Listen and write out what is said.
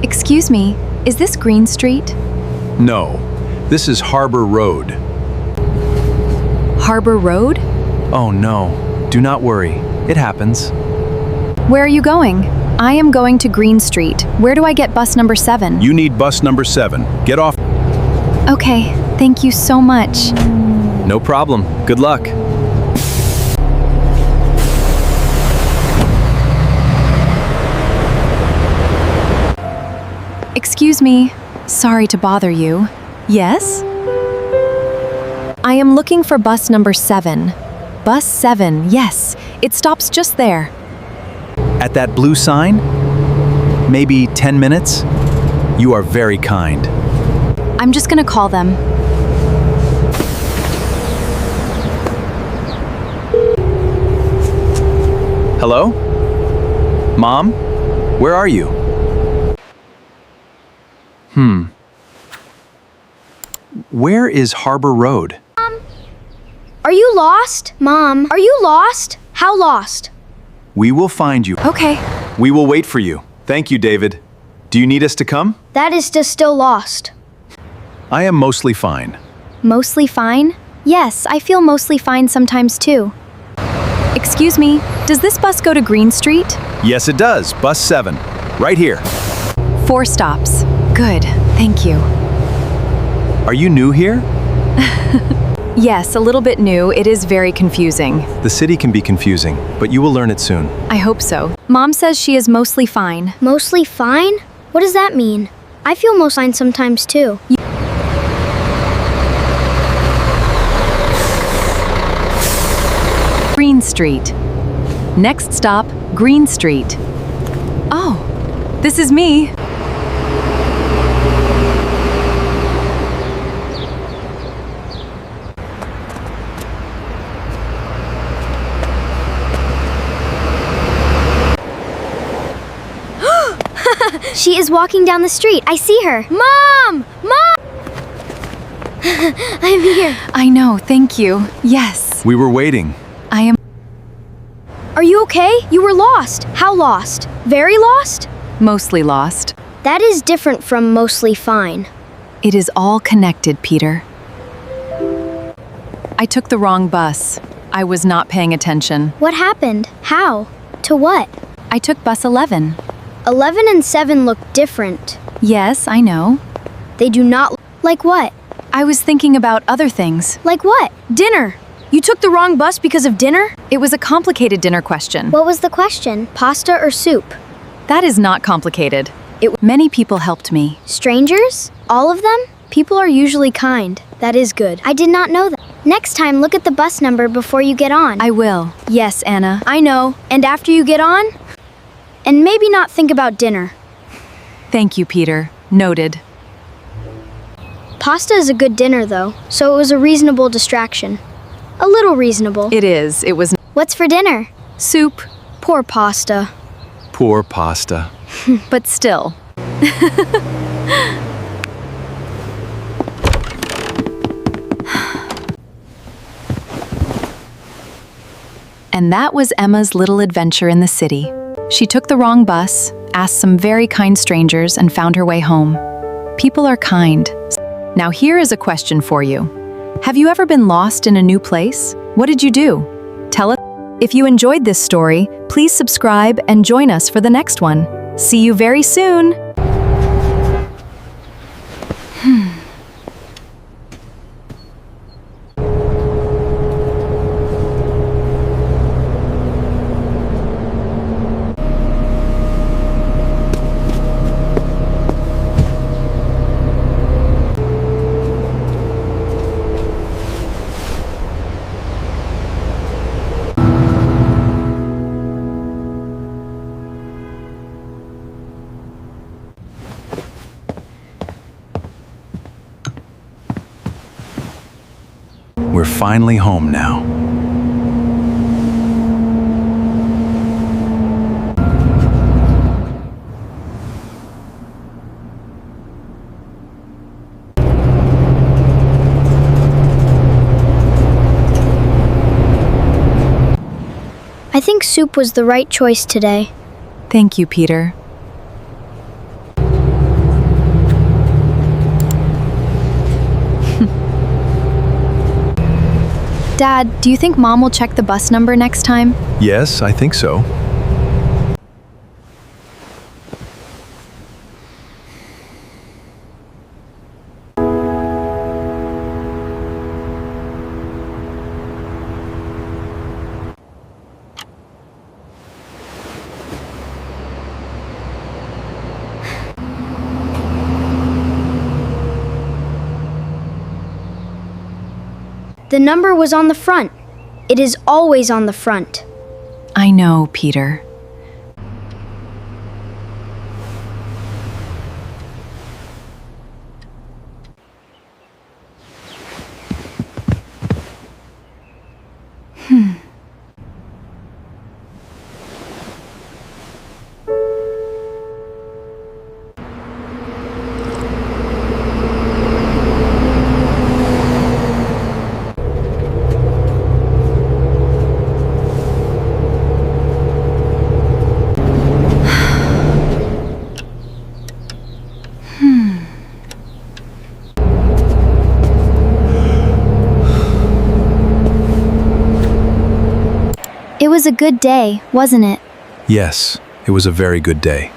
Excuse me, is this Green Street? No, this is Harbor Road. Harbor Road? Oh no, do not worry. It happens. Where are you going? I am going to Green Street. Where do I get bus number 7? You need bus number 7. Get off. Okay, thank you so much. No problem. Good luck. Excuse me. Sorry to bother you. Yes? I am looking for bus number 7. Bus 7, yes. It stops just there. At that blue sign? Maybe 10 minutes? You are very kind. I'm just gonna call them. Hello? Mom? Where are you? Where is Harbor Road? Are you lost? Mom, are you lost? How lost? We will find you. Okay. We will wait for you. Thank you, David. Do you need us to come? That is just still lost. I am mostly fine. Mostly fine? Yes, I feel mostly fine sometimes too. Excuse me, does this bus go to Green Street? Yes, it does. Bus 7. Right here. 4 stops. Good, thank you. Are you new here? Yes, a little bit new. It is very confusing. The city can be confusing, but you will learn it soon. I hope so. Mom says she is mostly fine. Mostly fine? What does that mean? I feel most fine sometimes too. Green Street. Next stop, Green Street. Oh, this is me. She is walking down the street. I see her. Mom! Mom! I'm here. I know, thank you. Yes, We were waiting. I am Are you okay? You were lost. How lost? Very lost? mostly lost. That is different from mostly fine. It is all connected, Peter. I took the wrong bus. I was not paying attention. What happened? How? To what? I took bus 11. 11 and 7 look different. Yes, I know. They do not. Like what? I was thinking about other things. Like what? Dinner. You took the wrong bus because of dinner? It was a complicated dinner question. What was the question? Pasta or soup? That is not complicated. Many people helped me. Strangers? All of them? People are usually kind. That is good. I did not know that. Next time, look at the bus number before you get on. I will. Yes, Anna. I know. And after you get on? And maybe not think about dinner. Thank you, Peter. Noted. Pasta is a good dinner, though, so it was a reasonable distraction. A little reasonable. It is. It was What's for dinner? soup, Poor pasta. Poor pasta. but still. And that was Emma's little adventure in the city. She took the wrong bus, asked some very kind strangers, and found her way home. People are kind. Now here is a question for you. Have you ever been lost in a new place? What did you do? Tell us. If you enjoyed this story, please subscribe and join us for the next one. See you very soon! We're finally home now. I think soup was the right choice today. Thank you, Peter. Dad, do you think Mom will check the bus number next time? Yes, I think so. The number was on the front. It is always on the front. I know, Peter. It was a good day, wasn't it? Yes, it was a very good day.